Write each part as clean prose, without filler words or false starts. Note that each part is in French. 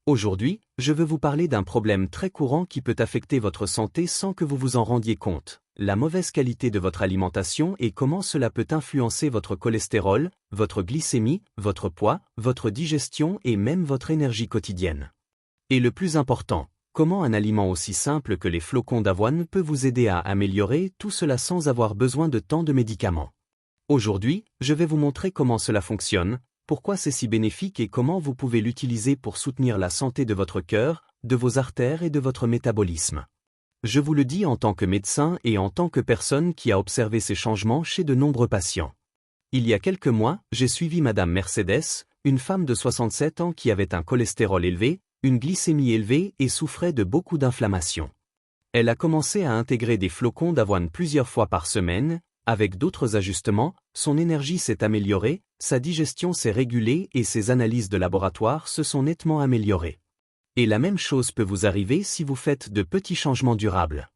Aujourd'hui, je veux vous parler d'un problème très courant qui peut affecter votre santé sans que vous vous en rendiez compte, la mauvaise qualité de votre alimentation et comment cela peut influencer votre cholestérol, votre glycémie, votre poids, votre digestion et même votre énergie quotidienne. Et le plus important, comment un aliment aussi simple que les flocons d'avoine peut vous aider à améliorer tout cela sans avoir besoin de tant de médicaments. Aujourd'hui, je vais vous montrer comment cela fonctionne, pourquoi c'est si bénéfique et comment vous pouvez l'utiliser pour soutenir la santé de votre cœur, de vos artères et de votre métabolisme. Je vous le dis en tant que médecin et en tant que personne qui a observé ces changements chez de nombreux patients. Il y a quelques mois, j'ai suivi Madame Mercedes, une femme de 67 ans qui avait un cholestérol élevé, une glycémie élevée et souffrait de beaucoup d'inflammation. Elle a commencé à intégrer des flocons d'avoine plusieurs fois par semaine. Avec d'autres ajustements, son énergie s'est améliorée, sa digestion s'est régulée et ses analyses de laboratoire se sont nettement améliorées. Et la même chose peut vous arriver si vous faites de petits changements durables.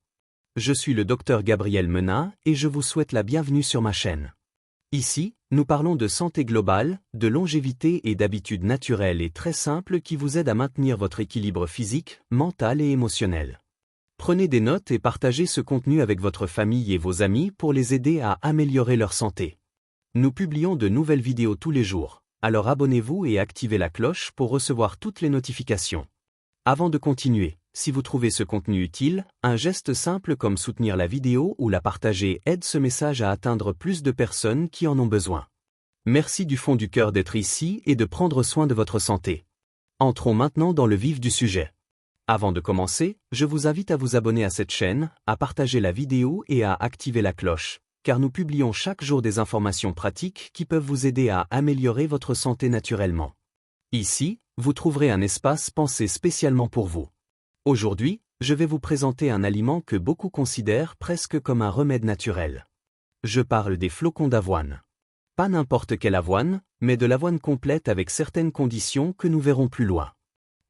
Je suis le docteur Gabriel Menat et je vous souhaite la bienvenue sur ma chaîne. Ici, nous parlons de santé globale, de longévité et d'habitudes naturelles et très simples qui vous aident à maintenir votre équilibre physique, mental et émotionnel. Prenez des notes et partagez ce contenu avec votre famille et vos amis pour les aider à améliorer leur santé. Nous publions de nouvelles vidéos tous les jours, alors abonnez-vous et activez la cloche pour recevoir toutes les notifications. Avant de continuer, si vous trouvez ce contenu utile, un geste simple comme soutenir la vidéo ou la partager aide ce message à atteindre plus de personnes qui en ont besoin. Merci du fond du cœur d'être ici et de prendre soin de votre santé. Entrons maintenant dans le vif du sujet. Avant de commencer, je vous invite à vous abonner à cette chaîne, à partager la vidéo et à activer la cloche, car nous publions chaque jour des informations pratiques qui peuvent vous aider à améliorer votre santé naturellement. Ici, vous trouverez un espace pensé spécialement pour vous. Aujourd'hui, je vais vous présenter un aliment que beaucoup considèrent presque comme un remède naturel. Je parle des flocons d'avoine. Pas n'importe quelle avoine, mais de l'avoine complète avec certaines conditions que nous verrons plus loin.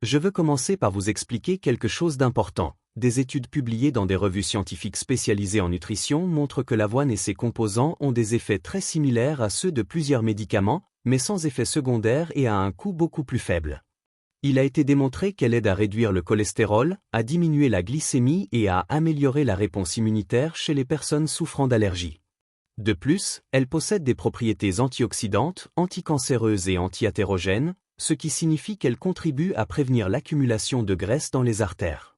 Je veux commencer par vous expliquer quelque chose d'important. Des études publiées dans des revues scientifiques spécialisées en nutrition montrent que l'avoine et ses composants ont des effets très similaires à ceux de plusieurs médicaments, mais sans effet secondaire et à un coût beaucoup plus faible. Il a été démontré qu'elle aide à réduire le cholestérol, à diminuer la glycémie et à améliorer la réponse immunitaire chez les personnes souffrant d'allergies. De plus, elle possède des propriétés antioxydantes, anticancéreuses et anti-athérogènes, ce qui signifie qu'elle contribue à prévenir l'accumulation de graisse dans les artères.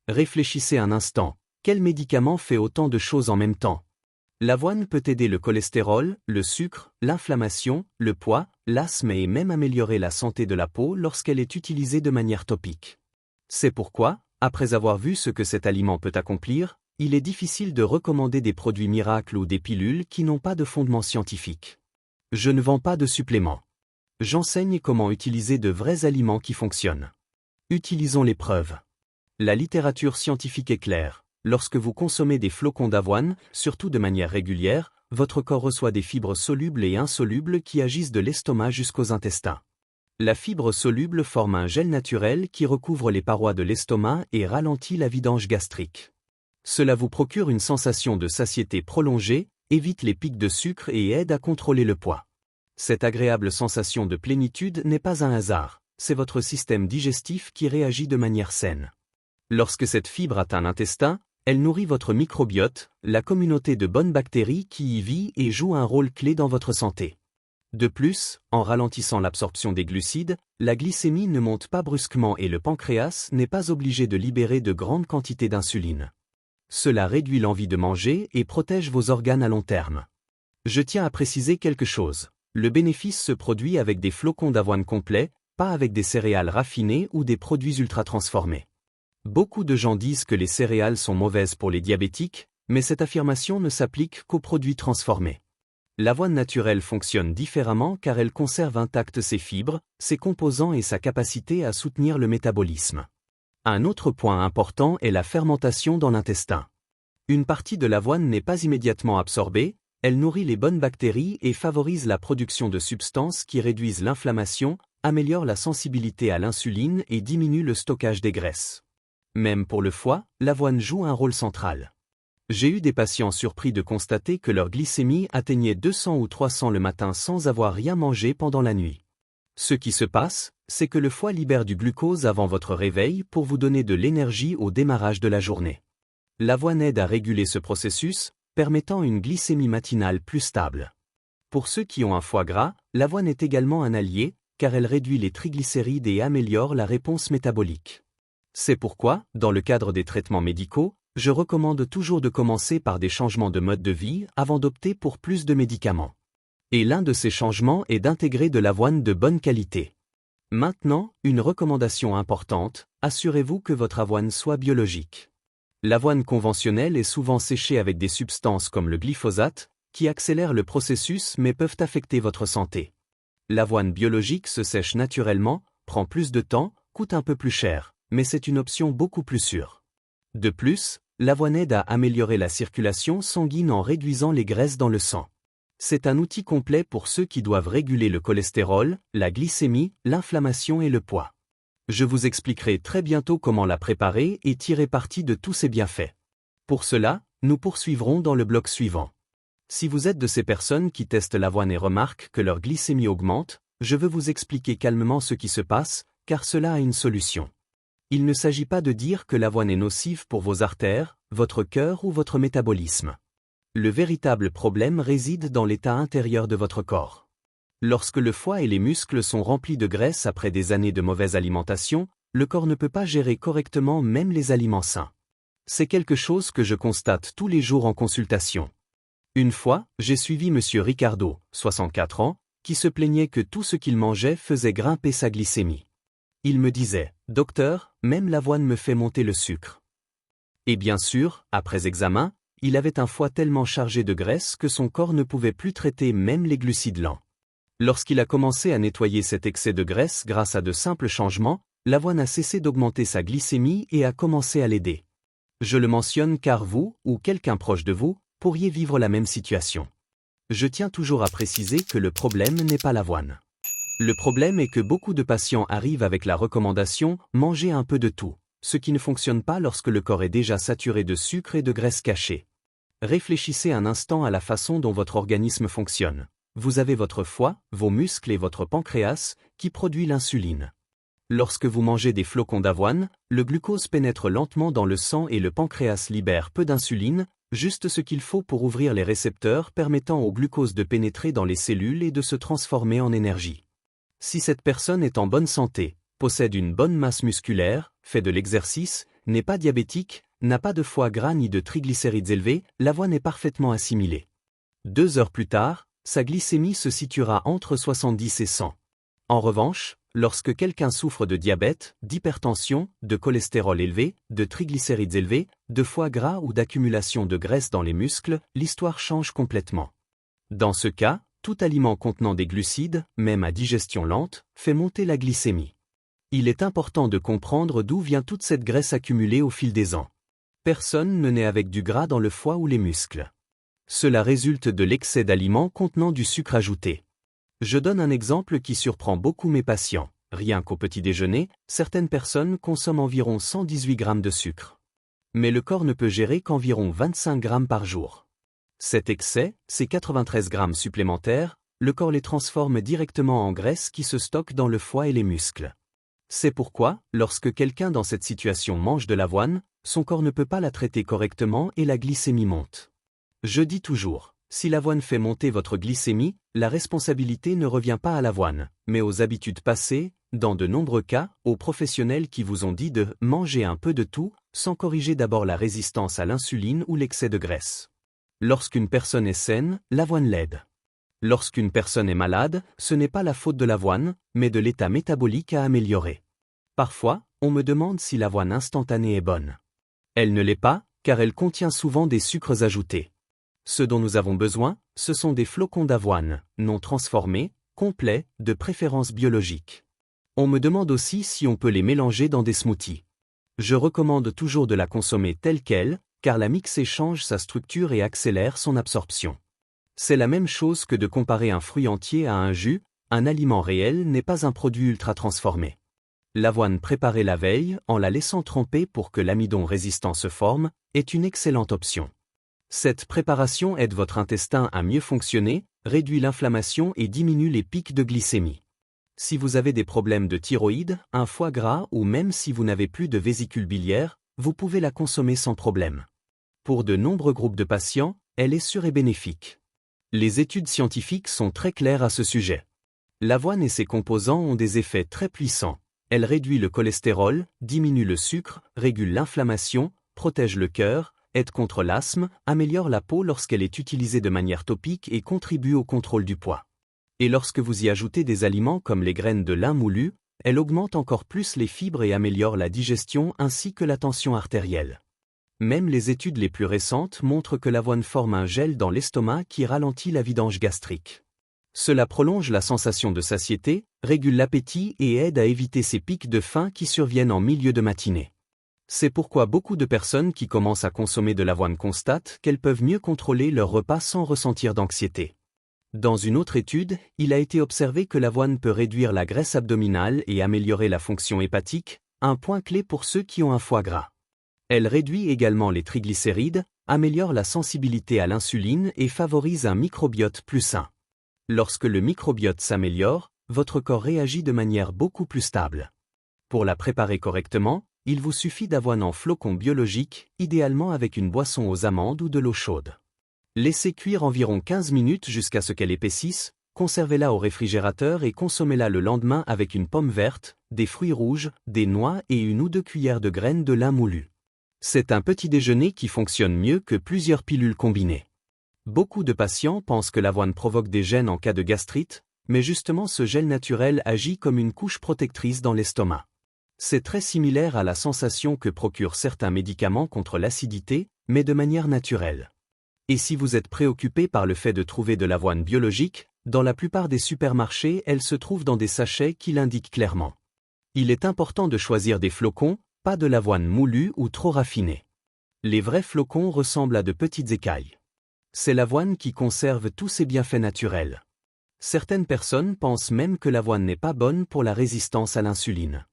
Réfléchissez un instant, quel médicament fait autant de choses en même temps? L'avoine peut aider le cholestérol, le sucre, l'inflammation, le poids, l'asthme et même améliorer la santé de la peau lorsqu'elle est utilisée de manière topique. C'est pourquoi, après avoir vu ce que cet aliment peut accomplir, il est difficile de recommander des produits miracles ou des pilules qui n'ont pas de fondement scientifique. Je ne vends pas de suppléments. J'enseigne comment utiliser de vrais aliments qui fonctionnent. Utilisons les preuves. La littérature scientifique est claire. Lorsque vous consommez des flocons d'avoine, surtout de manière régulière, votre corps reçoit des fibres solubles et insolubles qui agissent de l'estomac jusqu'aux intestins. La fibre soluble forme un gel naturel qui recouvre les parois de l'estomac et ralentit la vidange gastrique. Cela vous procure une sensation de satiété prolongée, évite les pics de sucre et aide à contrôler le poids. Cette agréable sensation de plénitude n'est pas un hasard, c'est votre système digestif qui réagit de manière saine. Lorsque cette fibre atteint l'intestin, elle nourrit votre microbiote, la communauté de bonnes bactéries qui y vit et joue un rôle clé dans votre santé. De plus, en ralentissant l'absorption des glucides, la glycémie ne monte pas brusquement et le pancréas n'est pas obligé de libérer de grandes quantités d'insuline. Cela réduit l'envie de manger et protège vos organes à long terme. Je tiens à préciser quelque chose. Le bénéfice se produit avec des flocons d'avoine complets, pas avec des céréales raffinées ou des produits ultra-transformés. Beaucoup de gens disent que les céréales sont mauvaises pour les diabétiques, mais cette affirmation ne s'applique qu'aux produits transformés. L'avoine naturelle fonctionne différemment car elle conserve intactes ses fibres, ses composants et sa capacité à soutenir le métabolisme. Un autre point important est la fermentation dans l'intestin. Une partie de l'avoine n'est pas immédiatement absorbée, elle nourrit les bonnes bactéries et favorise la production de substances qui réduisent l'inflammation, améliorent la sensibilité à l'insuline et diminuent le stockage des graisses. Même pour le foie, l'avoine joue un rôle central. J'ai eu des patients surpris de constater que leur glycémie atteignait 200 ou 300 le matin sans avoir rien mangé pendant la nuit. Ce qui se passe, c'est que le foie libère du glucose avant votre réveil pour vous donner de l'énergie au démarrage de la journée. L'avoine aide à réguler ce processus, permettant une glycémie matinale plus stable. Pour ceux qui ont un foie gras, l'avoine est également un allié, car elle réduit les triglycérides et améliore la réponse métabolique. C'est pourquoi, dans le cadre des traitements médicaux, je recommande toujours de commencer par des changements de mode de vie avant d'opter pour plus de médicaments. Et l'un de ces changements est d'intégrer de l'avoine de bonne qualité. Maintenant, une recommandation importante, assurez-vous que votre avoine soit biologique. L'avoine conventionnelle est souvent séchée avec des substances comme le glyphosate, qui accélèrent le processus mais peuvent affecter votre santé. L'avoine biologique se sèche naturellement, prend plus de temps, coûte un peu plus cher, mais c'est une option beaucoup plus sûre. De plus, l'avoine aide à améliorer la circulation sanguine en réduisant les graisses dans le sang. C'est un outil complet pour ceux qui doivent réguler le cholestérol, la glycémie, l'inflammation et le poids. Je vous expliquerai très bientôt comment la préparer et tirer parti de tous ses bienfaits. Pour cela, nous poursuivrons dans le bloc suivant. Si vous êtes de ces personnes qui testent l'avoine et remarquent que leur glycémie augmente, je veux vous expliquer calmement ce qui se passe, car cela a une solution. Il ne s'agit pas de dire que l'avoine est nocive pour vos artères, votre cœur ou votre métabolisme. Le véritable problème réside dans l'état intérieur de votre corps. Lorsque le foie et les muscles sont remplis de graisse après des années de mauvaise alimentation, le corps ne peut pas gérer correctement même les aliments sains. C'est quelque chose que je constate tous les jours en consultation. Une fois, j'ai suivi Monsieur Ricardo, 64 ans, qui se plaignait que tout ce qu'il mangeait faisait grimper sa glycémie. Il me disait, « Docteur, même l'avoine me fait monter le sucre. » Et bien sûr, après examen, il avait un foie tellement chargé de graisse que son corps ne pouvait plus traiter même les glucides lents. Lorsqu'il a commencé à nettoyer cet excès de graisse grâce à de simples changements, l'avoine a cessé d'augmenter sa glycémie et a commencé à l'aider. Je le mentionne car vous, ou quelqu'un proche de vous, pourriez vivre la même situation. Je tiens toujours à préciser que le problème n'est pas l'avoine. Le problème est que beaucoup de patients arrivent avec la recommandation « manger un peu de tout », ce qui ne fonctionne pas lorsque le corps est déjà saturé de sucre et de graisse cachée. Réfléchissez un instant à la façon dont votre organisme fonctionne. Vous avez votre foie, vos muscles et votre pancréas, qui produit l'insuline. Lorsque vous mangez des flocons d'avoine, le glucose pénètre lentement dans le sang et le pancréas libère peu d'insuline, juste ce qu'il faut pour ouvrir les récepteurs permettant au glucose de pénétrer dans les cellules et de se transformer en énergie. Si cette personne est en bonne santé, possède une bonne masse musculaire, fait de l'exercice, n'est pas diabétique, n'a pas de foie gras ni de triglycérides élevés, l'avoine est parfaitement assimilée. 2 heures plus tard, sa glycémie se situera entre 70 et 100. En revanche, lorsque quelqu'un souffre de diabète, d'hypertension, de cholestérol élevé, de triglycérides élevés, de foie gras ou d'accumulation de graisse dans les muscles, l'histoire change complètement. Dans ce cas, tout aliment contenant des glucides, même à digestion lente, fait monter la glycémie. Il est important de comprendre d'où vient toute cette graisse accumulée au fil des ans. Personne ne naît avec du gras dans le foie ou les muscles. Cela résulte de l'excès d'aliments contenant du sucre ajouté. Je donne un exemple qui surprend beaucoup mes patients. Rien qu'au petit déjeuner, certaines personnes consomment environ 118 grammes de sucre. Mais le corps ne peut gérer qu'environ 25 grammes par jour. Cet excès, ces 93 grammes supplémentaires, le corps les transforme directement en graisse qui se stocke dans le foie et les muscles. C'est pourquoi, lorsque quelqu'un dans cette situation mange de l'avoine, son corps ne peut pas la traiter correctement et la glycémie monte. Je dis toujours, si l'avoine fait monter votre glycémie, la responsabilité ne revient pas à l'avoine, mais aux habitudes passées, dans de nombreux cas, aux professionnels qui vous ont dit de manger un peu de tout, sans corriger d'abord la résistance à l'insuline ou l'excès de graisse. Lorsqu'une personne est saine, l'avoine l'aide. Lorsqu'une personne est malade, ce n'est pas la faute de l'avoine, mais de l'état métabolique à améliorer. Parfois, on me demande si l'avoine instantanée est bonne. Elle ne l'est pas, car elle contient souvent des sucres ajoutés. Ce dont nous avons besoin, ce sont des flocons d'avoine, non transformés, complets, de préférence biologique. On me demande aussi si on peut les mélanger dans des smoothies. Je recommande toujours de la consommer telle qu'elle, car la mixer change sa structure et accélère son absorption. C'est la même chose que de comparer un fruit entier à un jus, un aliment réel n'est pas un produit ultra transformé. L'avoine préparée la veille, en la laissant tremper pour que l'amidon résistant se forme, est une excellente option. Cette préparation aide votre intestin à mieux fonctionner, réduit l'inflammation et diminue les pics de glycémie. Si vous avez des problèmes de thyroïde, un foie gras ou même si vous n'avez plus de vésicule biliaire, vous pouvez la consommer sans problème. Pour de nombreux groupes de patients, elle est sûre et bénéfique. Les études scientifiques sont très claires à ce sujet. L'avoine et ses composants ont des effets très puissants. Elle réduit le cholestérol, diminue le sucre, régule l'inflammation, protège le cœur, aide contre l'asthme, améliore la peau lorsqu'elle est utilisée de manière topique et contribue au contrôle du poids. Et lorsque vous y ajoutez des aliments comme les graines de lin moulues, elle augmente encore plus les fibres et améliore la digestion ainsi que la tension artérielle. Même les études les plus récentes montrent que l'avoine forme un gel dans l'estomac qui ralentit la vidange gastrique. Cela prolonge la sensation de satiété, régule l'appétit et aide à éviter ces pics de faim qui surviennent en milieu de matinée. C'est pourquoi beaucoup de personnes qui commencent à consommer de l'avoine constatent qu'elles peuvent mieux contrôler leur repas sans ressentir d'anxiété. Dans une autre étude, il a été observé que l'avoine peut réduire la graisse abdominale et améliorer la fonction hépatique, un point clé pour ceux qui ont un foie gras. Elle réduit également les triglycérides, améliore la sensibilité à l'insuline et favorise un microbiote plus sain. Lorsque le microbiote s'améliore, votre corps réagit de manière beaucoup plus stable. Pour la préparer correctement, il vous suffit d'avoine en flocons biologiques, idéalement avec une boisson aux amandes ou de l'eau chaude. Laissez cuire environ 15 minutes jusqu'à ce qu'elle épaississe, conservez-la au réfrigérateur et consommez-la le lendemain avec une pomme verte, des fruits rouges, des noix et 1 ou 2 cuillères de graines de lin moulu. C'est un petit déjeuner qui fonctionne mieux que plusieurs pilules combinées. Beaucoup de patients pensent que l'avoine provoque des gènes en cas de gastrite, mais justement ce gel naturel agit comme une couche protectrice dans l'estomac. C'est très similaire à la sensation que procurent certains médicaments contre l'acidité, mais de manière naturelle. Et si vous êtes préoccupé par le fait de trouver de l'avoine biologique, dans la plupart des supermarchés, elle se trouve dans des sachets qui l'indiquent clairement. Il est important de choisir des flocons, pas de l'avoine moulue ou trop raffinée. Les vrais flocons ressemblent à de petites écailles. C'est l'avoine qui conserve tous ses bienfaits naturels. Certaines personnes pensent même que l'avoine n'est pas bonne pour la résistance à l'insuline.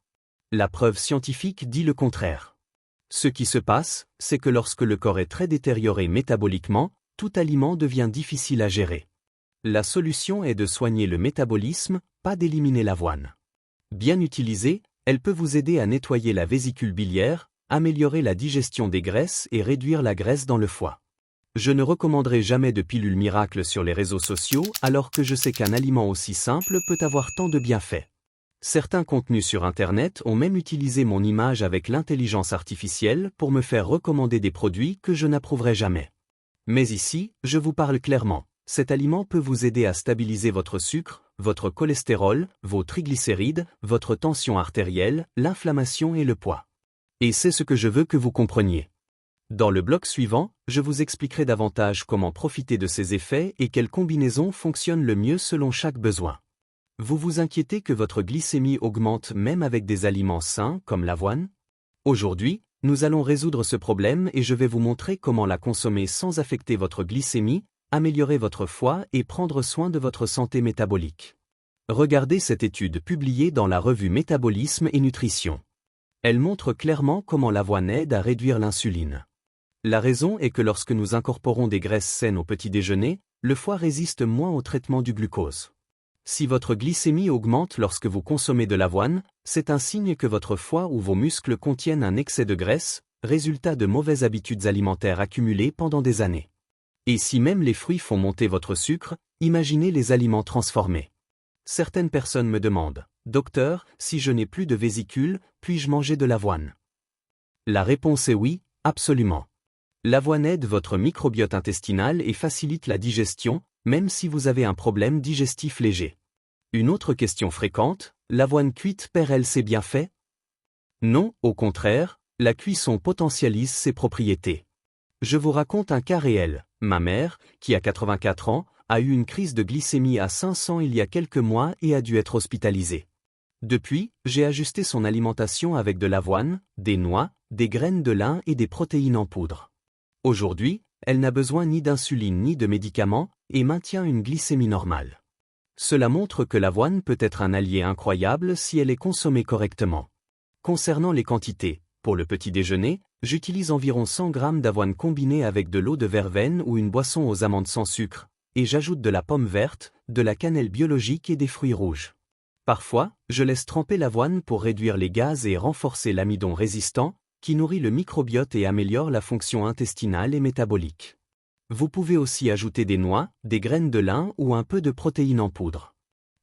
La preuve scientifique dit le contraire. Ce qui se passe, c'est que lorsque le corps est très détérioré métaboliquement, tout aliment devient difficile à gérer. La solution est de soigner le métabolisme, pas d'éliminer l'avoine. Bien utilisée, elle peut vous aider à nettoyer la vésicule biliaire, améliorer la digestion des graisses et réduire la graisse dans le foie. Je ne recommanderai jamais de pilule miracle sur les réseaux sociaux alors que je sais qu'un aliment aussi simple peut avoir tant de bienfaits. Certains contenus sur Internet ont même utilisé mon image avec l'intelligence artificielle pour me faire recommander des produits que je n'approuverai jamais. Mais ici, je vous parle clairement. Cet aliment peut vous aider à stabiliser votre sucre, votre cholestérol, vos triglycérides, votre tension artérielle, l'inflammation et le poids. Et c'est ce que je veux que vous compreniez. Dans le bloc suivant, je vous expliquerai davantage comment profiter de ces effets et quelles combinaisons fonctionnent le mieux selon chaque besoin. Vous vous inquiétez que votre glycémie augmente même avec des aliments sains comme l'avoine? Aujourd'hui, nous allons résoudre ce problème et je vais vous montrer comment la consommer sans affecter votre glycémie, améliorer votre foie et prendre soin de votre santé métabolique. Regardez cette étude publiée dans la revue Métabolisme et Nutrition. Elle montre clairement comment l'avoine aide à réduire l'insuline. La raison est que lorsque nous incorporons des graisses saines au petit déjeuner, le foie résiste moins au traitement du glucose. Si votre glycémie augmente lorsque vous consommez de l'avoine, c'est un signe que votre foie ou vos muscles contiennent un excès de graisse, résultat de mauvaises habitudes alimentaires accumulées pendant des années. Et si même les fruits font monter votre sucre, imaginez les aliments transformés. Certaines personnes me demandent, « Docteur, si je n'ai plus de vésicule, puis-je manger de l'avoine ?» La réponse est oui, absolument. L'avoine aide votre microbiote intestinal et facilite la digestion, même si vous avez un problème digestif léger. Une autre question fréquente, l'avoine cuite perd-elle ses bienfaits? Non, au contraire, la cuisson potentialise ses propriétés. Je vous raconte un cas réel. Ma mère, qui a 84 ans, a eu une crise de glycémie à 500 il y a quelques mois et a dû être hospitalisée. Depuis, j'ai ajusté son alimentation avec de l'avoine, des noix, des graines de lin et des protéines en poudre. Aujourd'hui, elle n'a besoin ni d'insuline ni de médicaments et maintient une glycémie normale. Cela montre que l'avoine peut être un allié incroyable si elle est consommée correctement. Concernant les quantités, pour le petit déjeuner, j'utilise environ 100 g d'avoine combinée avec de l'eau de verveine ou une boisson aux amandes sans sucre, et j'ajoute de la pomme verte, de la cannelle biologique et des fruits rouges. Parfois, je laisse tremper l'avoine pour réduire les gaz et renforcer l'amidon résistant, qui nourrit le microbiote et améliore la fonction intestinale et métabolique. Vous pouvez aussi ajouter des noix, des graines de lin ou un peu de protéines en poudre.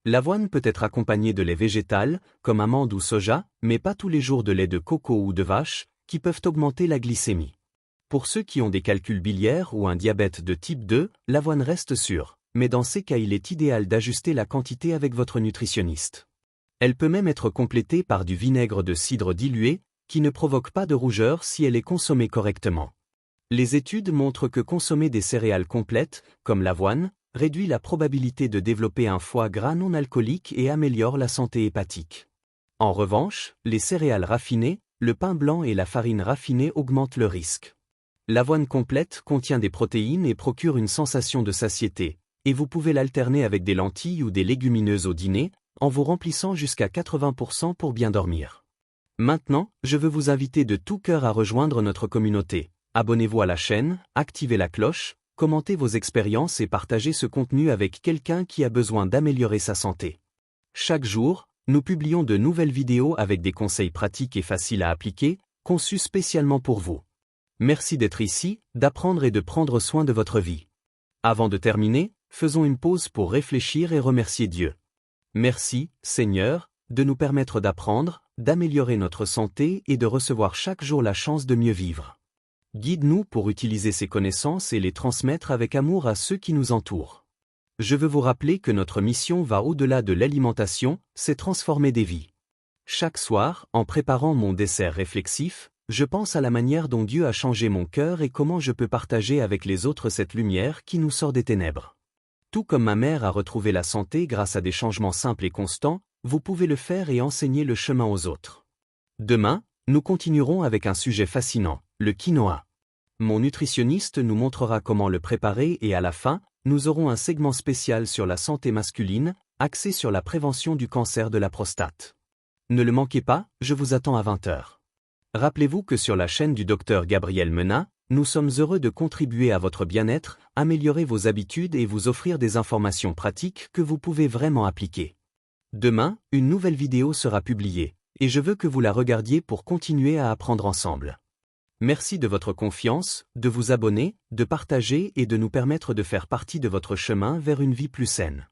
L'avoine peut être accompagnée de lait végétal, comme amande ou soja, mais pas tous les jours de lait de coco ou de vache, qui peuvent augmenter la glycémie. Pour ceux qui ont des calculs biliaires ou un diabète de type 2, l'avoine reste sûre, mais dans ces cas il est idéal d'ajuster la quantité avec votre nutritionniste. Elle peut même être complétée par du vinaigre de cidre dilué, qui ne provoque pas de rougeur si elle est consommée correctement. Les études montrent que consommer des céréales complètes, comme l'avoine, réduit la probabilité de développer un foie gras non alcoolique et améliore la santé hépatique. En revanche, les céréales raffinées, le pain blanc et la farine raffinée augmentent le risque. L'avoine complète contient des protéines et procure une sensation de satiété, et vous pouvez l'alterner avec des lentilles ou des légumineuses au dîner, en vous remplissant jusqu'à 80% pour bien dormir. Maintenant, je veux vous inviter de tout cœur à rejoindre notre communauté. Abonnez-vous à la chaîne, activez la cloche, commentez vos expériences et partagez ce contenu avec quelqu'un qui a besoin d'améliorer sa santé. Chaque jour, nous publions de nouvelles vidéos avec des conseils pratiques et faciles à appliquer, conçus spécialement pour vous. Merci d'être ici, d'apprendre et de prendre soin de votre vie. Avant de terminer, faisons une pause pour réfléchir et remercier Dieu. Merci, Seigneur, de nous permettre d'apprendre, d'améliorer notre santé et de recevoir chaque jour la chance de mieux vivre. Guide-nous pour utiliser ces connaissances et les transmettre avec amour à ceux qui nous entourent. Je veux vous rappeler que notre mission va au-delà de l'alimentation, c'est transformer des vies. Chaque soir, en préparant mon dessert réflexif, je pense à la manière dont Dieu a changé mon cœur et comment je peux partager avec les autres cette lumière qui nous sort des ténèbres. Tout comme ma mère a retrouvé la santé grâce à des changements simples et constants, vous pouvez le faire et enseigner le chemin aux autres. Demain, nous continuerons avec un sujet fascinant, le quinoa. Mon nutritionniste nous montrera comment le préparer et à la fin, nous aurons un segment spécial sur la santé masculine, axé sur la prévention du cancer de la prostate. Ne le manquez pas, je vous attends à 20h. Rappelez-vous que sur la chaîne du Dr Gabriel Menat, nous sommes heureux de contribuer à votre bien-être, améliorer vos habitudes et vous offrir des informations pratiques que vous pouvez vraiment appliquer. Demain, une nouvelle vidéo sera publiée, et je veux que vous la regardiez pour continuer à apprendre ensemble. Merci de votre confiance, de vous abonner, de partager et de nous permettre de faire partie de votre chemin vers une vie plus saine.